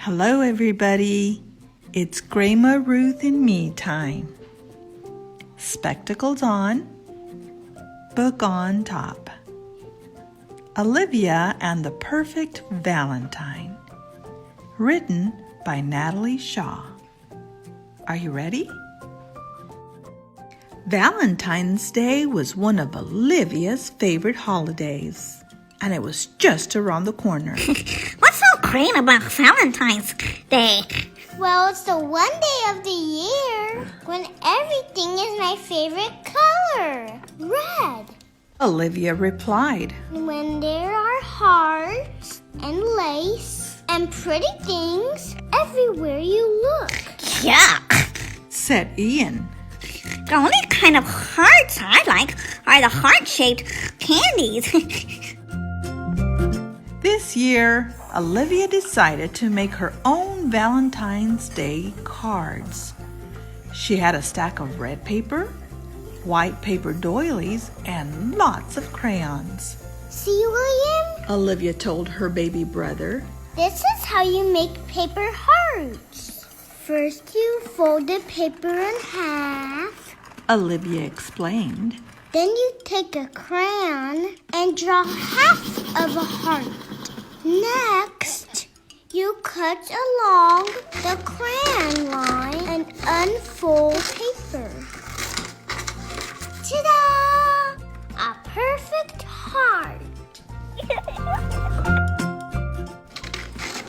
Hello everybody, it's Grayma Ruth and me time. Spectacles on, book on top. Olivia and the Perfect Valentine. Written by Natalie Shaw. Are you ready? Valentine's Day was one of Olivia's favorite holidays, and it was just around the corner. What's so great about Valentine's Day? Well, it's the one day of the year when everything is my favorite color, red. Olivia replied. When there are hearts and lace and pretty things everywhere you look. Yuck, Said Ian. the only kind of hearts I like are the heart-shaped candies. This year, Olivia decided to make her own Valentine's Day cards. She had a stack of red paper, white paper doilies, and lots of crayons. See, William? Olivia told her baby brother. This is how you make paper hearts. First, you fold the paper in half. Olivia explained. Then you take a crayon and draw half of a heart. Next, you cut along the crayon line and unfold paper. Ta-da! A perfect heart.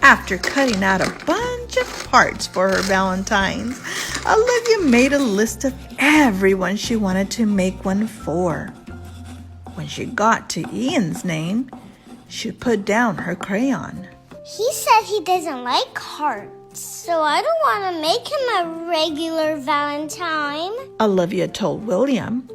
After cutting out a bunch of hearts for her Valentines, Olivia made a list of everyone she wanted to make one for. When she got to Ian's name, she put down her crayon. He said he doesn't like hearts, so I don't want to make him a regular Valentine. Olivia told William.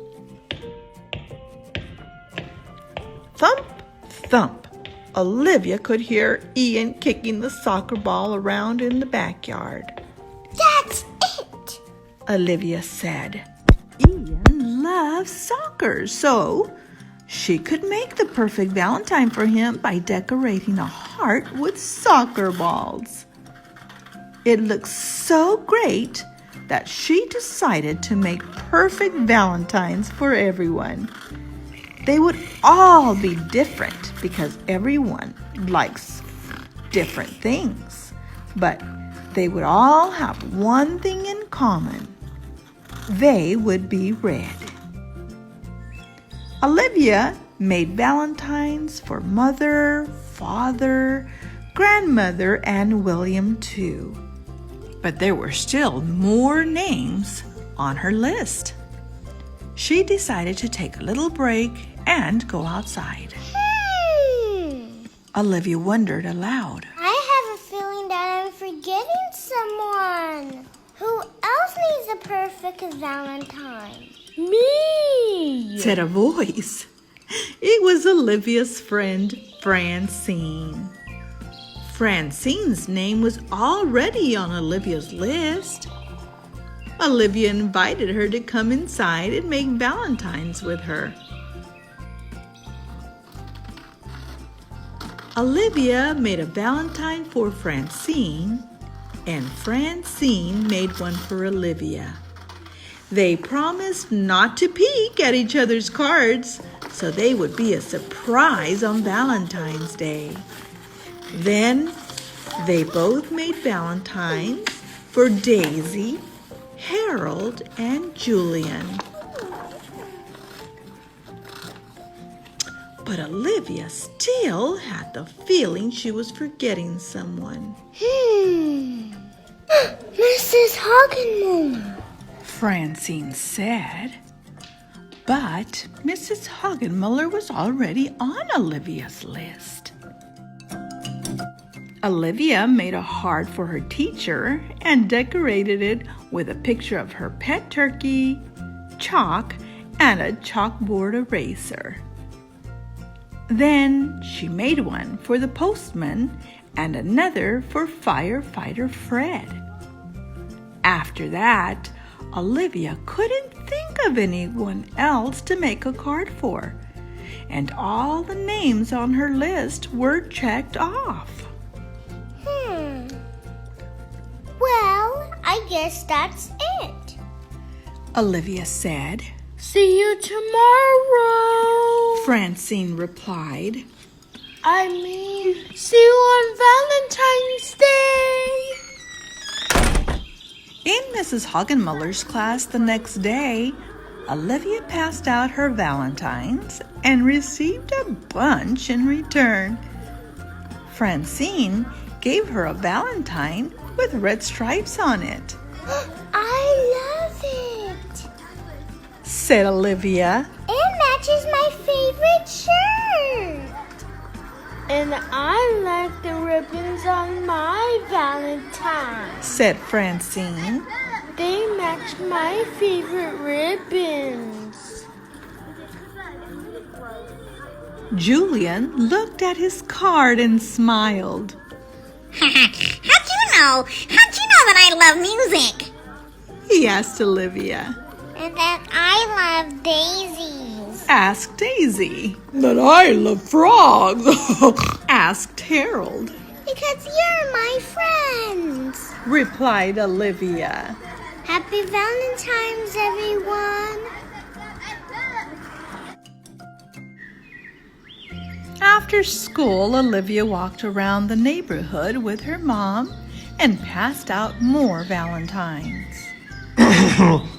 Thump, thump. Olivia could hear Ian kicking the soccer ball around in the backyard. That's it! Olivia said. Ian loves soccer, so she could make the perfect Valentine for him by decorating a heart with soccer balls. It looked so great that she decided to make perfect Valentines for everyone. They would all be different because everyone likes different things, but they would all have one thing in common. They would be red. Olivia made Valentines for Mother, Father, Grandmother, and William too. But there were still more names on her list. She decided to take a little break and go outside. Olivia wondered aloud. I have a feeling that I'm forgetting someone. Who else needs a perfect Valentine? Me! Said a voice. It was Olivia's friend, Francine. Francine's name was already on Olivia's list. Olivia invited her to come inside and make Valentines with her. Olivia made a Valentine for Francine, and Francine made one for Olivia. They promised not to peek at each other's cards, so they would be a surprise on Valentine's Day. Then they both made Valentines for Daisy, Harold, and Julian. But Olivia still had the feeling she was forgetting someone. Mrs. Hagenmuller. Francine said. But Mrs. Hagenmuller was already on Olivia's list. Olivia made a heart for her teacher and decorated it with a picture of her pet turkey, chalk, and a chalkboard eraser. Then she made one for the postman and another for firefighter Fred. After that, Olivia couldn't think of anyone else to make a card for, and all the names on her list were checked off. guess that's it. Olivia said. See you tomorrow. Francine replied. I mean, see you on Valentine's Day. In Mrs. Hoggenmuller's class the next day, Olivia passed out her Valentines and received a bunch in return. Francine gave her a Valentine with red stripes on it. I love it. Said Olivia. It matches my favorite shirt. And I like the ribbons on my Valentine. Said Francine. They match my favorite ribbons. Julian looked at his card and smiled. How'd you know? How'd you know that I love music? He asked Olivia. And that I love daisies. Asked Daisy. But I love frogs. Asked Harold. Because you're my friends. Replied Olivia. Happy Valentine's, everyone. After school, Olivia walked around the neighborhood with her mom and passed out more Valentines.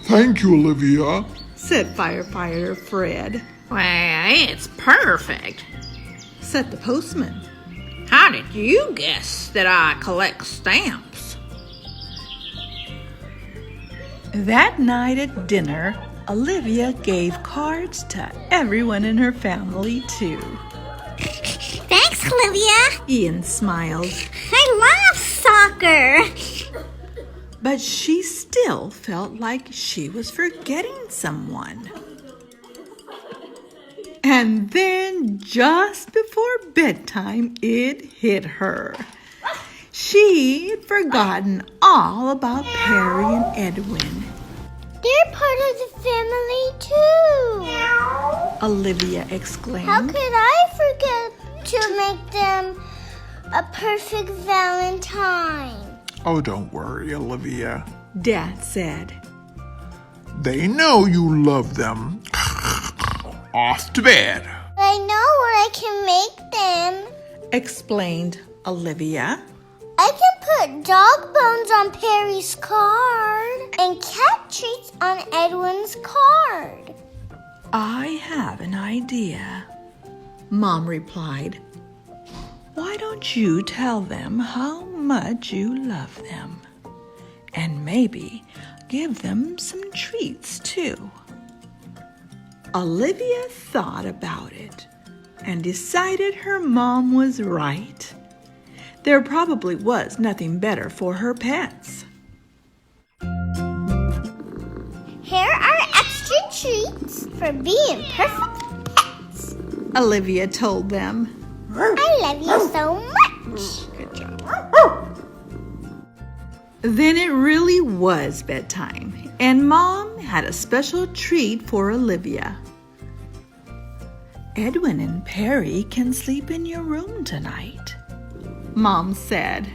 Thank you, Olivia. Said firefighter Fred. Well, it's perfect. Said the postman. How did you guess that I collect stamps? That night at dinner, Olivia gave cards to everyone in her family, too. Thanks, Olivia. Ian smiled. I love soccer. But she still felt like she was forgetting someone. And then, just before bedtime, it hit her. She'd forgotten all about Perry and Edwin. They're part of the family, too. Olivia exclaimed. How could I forget to make them a perfect Valentine? Oh, don't worry, Olivia. Dad said. They know you love them. Off to bed. I know where I can make them. Explained Olivia. I can put dog bones on Perry's card and cat treats on Edwin's card. I have an idea, Mom replied. Why don't you tell them how much you love them? And maybe give them some treats too. Olivia thought about it and decided her mom was right. There probably was nothing better for her pets. Here are extra treats for being perfect pets. Olivia told them. I love you so much. Good job. Then it really was bedtime, and Mom had a special treat for Olivia. Edwin and Perry can sleep in your room tonight, Mom said.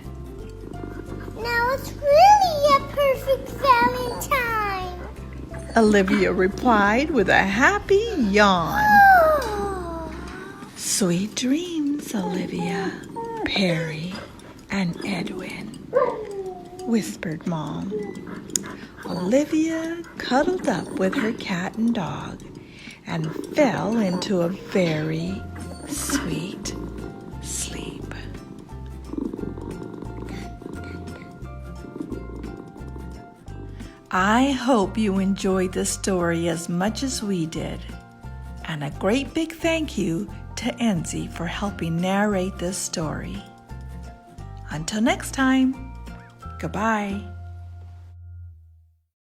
Now it's really a perfect Valentine. Olivia replied with a happy yawn. Oh. Sweet dreams, Olivia, Perry, and Edwin, whispered Mom. Olivia cuddled up with her cat and dog and fell into a very sweet sleep. I hope you enjoyed this story as much as we did. And a great big thank you to Enzi for helping narrate this story. Until next time, goodbye.